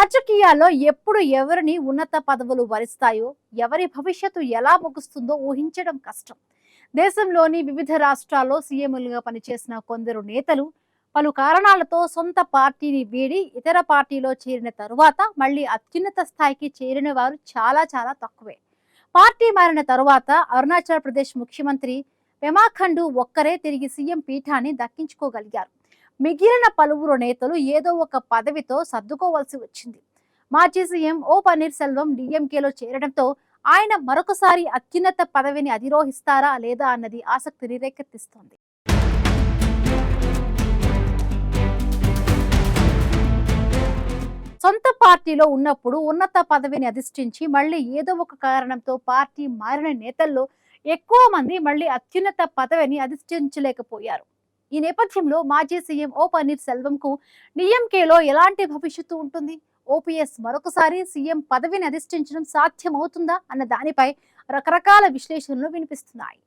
రాజకీయాల్లో ఎప్పుడు ఎవరిని ఉన్నత పదవులు వరిస్తాయో, ఎవరి భవిష్యత్తు ఎలా ముగుస్తుందో ఊహించడం కష్టం. దేశంలోని వివిధ రాష్ట్రాల్లో సీఎంలుగా పనిచేసిన కొందరు నేతలు పలు కారణాలతో సొంత పార్టీని వీడి ఇతర పార్టీలో చేరిన తరువాత మళ్ళీ అత్యున్నత స్థాయికి చేరిన వారు చాలా చాలా తక్కువే. పార్టీ మారిన తరువాత అరుణాచల్ ప్రదేశ్ ముఖ్యమంత్రి పెమా ఖండు ఒక్కరే తిరిగి సీఎం పీఠాన్ని దక్కించుకోగలిగారు. మిగిలిన పలువురు నేతలు ఏదో ఒక పదవితో సర్దుకోవాల్సి వచ్చింది. మాజీ సీఎం ఓ పన్నీర్ సెల్వం డీఎంకేలో చేరడంతో ఆయన మరొకసారి అత్యున్నత పదవిని అధిరోహిస్తారా లేదా అన్నది ఆసక్తిని రేకెత్తిస్తోంది. సొంత పార్టీలో ఉన్నప్పుడు ఉన్నత పదవిని అధిష్ఠించి మళ్ళీ ఏదో ఒక కారణంతో పార్టీ మారిన నేతల్లో ఎక్కువ మంది మళ్ళీ అత్యున్నత పదవిని అధిష్ఠించలేకపోయారు. ఈ నేపథ్యంలో మాజీ సీఎం ఓ పన్నీర్ సెల్వంకు డీఎంకేలో ఎలాంటి భవిష్యత్తు ఉంటుంది? ఓపీఎస్ మరొకసారి సీఎం పదవిని అధిష్ఠించడం సాధ్యమవుతుందా అన్న దానిపై రకరకాల విశ్లేషణలు వినిపిస్తున్నాయి.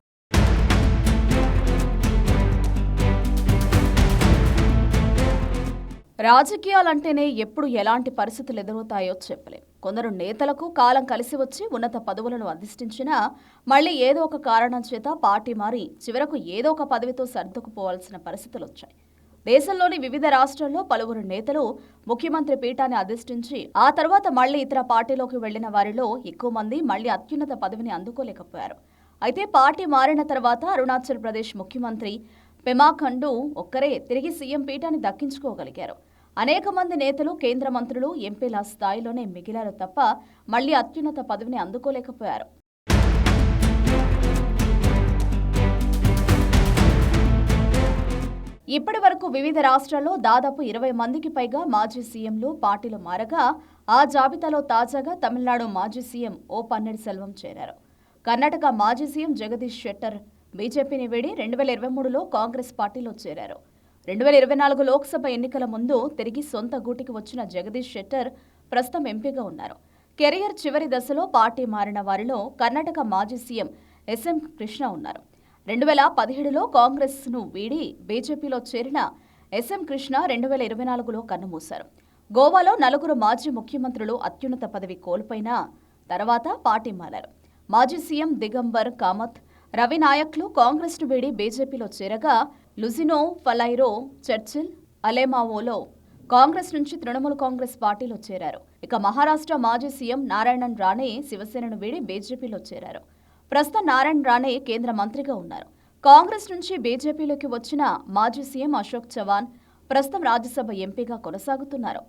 రాజకీయాలంటేనే ఎప్పుడు ఎలాంటి పరిస్థితులు ఎదురవుతాయో చెప్పలేం. కొందరు నేతలకు కాలం కలిసి వచ్చి ఉన్నత పదవులను అధిష్ఠించినా మళ్ళీ ఏదో ఒక కారణం చేత పార్టీ మారి చివరకు ఏదో ఒక పదవితో సర్దుకుపోవాల్సిన పరిస్థితులు వచ్చాయి. దేశంలోని వివిధ రాష్ట్రాల్లో పలువురు నేతలు ముఖ్యమంత్రి పీఠాన్ని అధిష్ఠించి ఆ తర్వాత మళ్లీ ఇతర పార్టీలోకి వెళ్లిన వారిలో ఎక్కువ మంది మళ్లీ అత్యున్నత పదవిని అందుకోలేకపోయారు. అయితే పార్టీ మారిన తర్వాత అరుణాచల్ ప్రదేశ్ ముఖ్యమంత్రి పెమా ఖండు ఒక్కరే తిరిగి సీఎం పీఠాన్ని దక్కించుకోగలిగారు. అనేక మంది నేతలు, కేంద్ర మంత్రులు, ఎంపీల స్థాయిలోనే మిగిలారు తప్ప మళ్లీ అత్యున్నత పదవిని అందుకోలేకపోయారు. ఇప్పటి వరకు వివిధ రాష్ట్రాల్లో దాదాపు 20 మందికి పైగా మాజీ సీఎంలు పార్టీలు మారగా ఆ జాబితాలో తాజాగా తమిళనాడు మాజీ సీఎం ఓ పన్నీర్ సెల్వం చేరారు. కర్ణాటక మాజీ సీఎం జగదీష్ షెట్టర్ బీజేపీని వీడి 2023లో కాంగ్రెస్ పార్టీలో చేరారు. 2024 లోక్సభ ఎన్నికల ముందు తిరిగి సొంత గూటికి వచ్చిన జగదీష్ షెట్టర్ ప్రస్తుతం ఎంపీగా ఉన్నారు. కెరియర్ చివరి దశలో పార్టీ మారిన వారిలో కర్ణాటక మాజీ సీఎం ఎస్ఎం కృష్ణ ఉన్నారు. 2017లో కాంగ్రెస్ను వీడి బీజేపీలో చేరిన ఎస్ఎం కృష్ణ 2024లో కన్నుమూశారు. గోవాలో 4 మాజీ ముఖ్యమంత్రులు అత్యున్నత పదవి కోల్పోయిన తర్వాత పార్టీ మారారు. మాజీ సీఎం దిగంబర్ కామత్, రవి నాయక్లు కాంగ్రెస్ను వీడి బీజేపీలో చేరగా లుజినో ఫలైరో చర్చిల్ అలెమావోలో కాంగ్రెస్ నుంచి తృణమూల్ కాంగ్రెస్ పార్టీలో చేరారు. ఇక మహారాష్ట్ర మాజీ సీఎం నారాయణన్ రాణే శివసేనను వీడి బీజేపీలో చేరారు. ప్రస్తుతం నారాయణ్ రాణే కేంద్ర మంత్రిగా ఉన్నారు. కాంగ్రెస్ నుంచి బీజేపీలోకి వచ్చిన మాజీ సీఎం అశోక్ చవాన్ ప్రస్తుతం రాజ్యసభ ఎంపీగా కొనసాగుతున్నారు.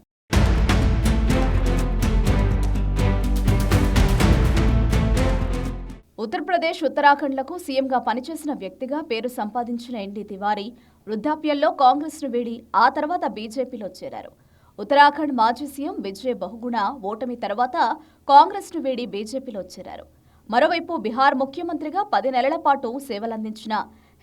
ఉత్తరప్రదేశ్, ఉత్తరాఖండ్లకు సీఎంగా పనిచేసిన వ్యక్తిగా పేరు సంపాదించిన ఎన్డీ తివారీ వృద్ధాప్యంలో కాంగ్రెస్ను వీడి ఆ తర్వాత బీజేపీలో చేరారు. ఉత్తరాఖండ్ మాజీ సీఎం విజయ్ బహుగుణ ఓటమి తర్వాత కాంగ్రెస్ను వీడి బీజేపీలో చేరారు. మరోవైపు బీహార్ ముఖ్యమంత్రిగా 10 నెలల పాటు సేవలందించిన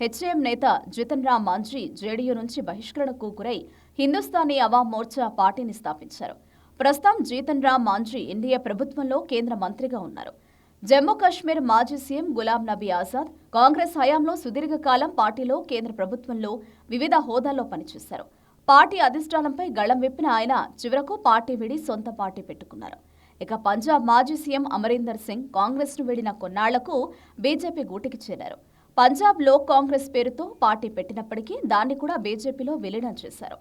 హెచ్ఏఎం నేత జితన్ రామ్ మాంఝీ జేడీయూ నుంచి బహిష్కరణకు గురై హిందుస్థానీ అవామ్ మోర్చా పార్టీని స్థాపించారు. ప్రస్తుతం జితన్ రామ్ మాంఝీ ఎన్డీఏ ప్రభుత్వంలో కేంద్ర మంత్రిగా ఉన్నారు. జమ్మూ కశ్మీర్ మాజీ సీఎం గులాం నబీ ఆజాద్ కాంగ్రెస్ హయాంలో సుదీర్ఘకాలం పార్టీలో, కేంద్ర ప్రభుత్వంలో వివిధ హోదాల్లో పనిచేశారు. పార్టీ అధిష్టానంపై గళం విప్పిన ఆయన చివరకు పార్టీ వీడి సొంత పార్టీ పెట్టుకున్నారు. ఇక పంజాబ్ మాజీ సీఎం అమరీందర్ సింగ్ కాంగ్రెస్ను వీడిన కొన్నాళ్లకు బీజేపీ గూటికి చేరారు. పంజాబ్ లోక్ కాంగ్రెస్ పేరుతో పార్టీ పెట్టినప్పటికీ దాన్ని కూడా బీజేపీలో విలీనం చేశారు.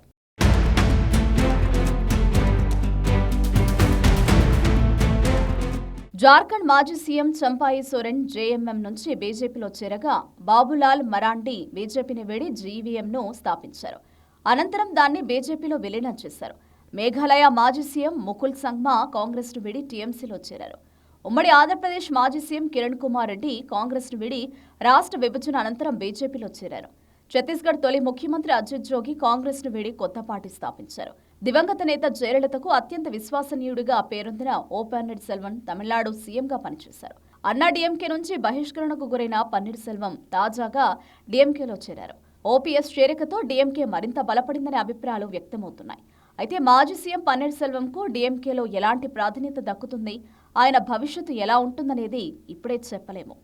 జార్ఖండ్ మాజీ సీఎం చంపాయి సోరెన్ జేఎంఎం నుంచి బీజేపీలో చేరగా బాబులాల్ మరాండి బీజేపీని వీడి జీవీఎంను స్థాపించారు. అనంతరం దాన్ని బీజేపీలో విలీనం చేశారు. మేఘాలయ మాజీ సీఎం ముకుల్ సంగ్మా కాంగ్రెస్ను వీడి టీఎంసీలో చేరారు. ఉమ్మడి ఆంధ్రప్రదేశ్ మాజీ సీఎం కిరణ్ కుమార్ రెడ్డి కాంగ్రెస్ను వీడి రాష్ట్ర విభజన అనంతరం బీజేపీలో చేరారు. ఛత్తీస్గఢ్ తొలి ముఖ్యమంత్రి అజిత్ జోగి కాంగ్రెస్ను వీడి కొత్త పార్టీ స్థాపించారు. దివంగత నేత జయలలితకు అత్యంత విశ్వసనీయుడిగా పేరొందిన ఓ పన్నీర్ సెల్వం తమిళనాడు సీఎంగా పనిచేశారు. అన్నా డీఎంకే నుంచి బహిష్కరణకు గురైన పన్నీర్ సెల్వం తాజాగా డీఎంకేలో చేరారు. ఓపీఎస్ చేరికతో డీఎంకే మరింత బలపడిందనే అభిప్రాయాలు వ్యక్తమవుతున్నాయి. అయితే మాజీ సీఎం పన్నీర్ సెల్వంకు డీఎంకేలో ఎలాంటి ప్రాధాన్యత దక్కుతుంది, ఆయన భవిష్యత్తు ఎలా ఉంటుందనేది ఇప్పుడే చెప్పలేము.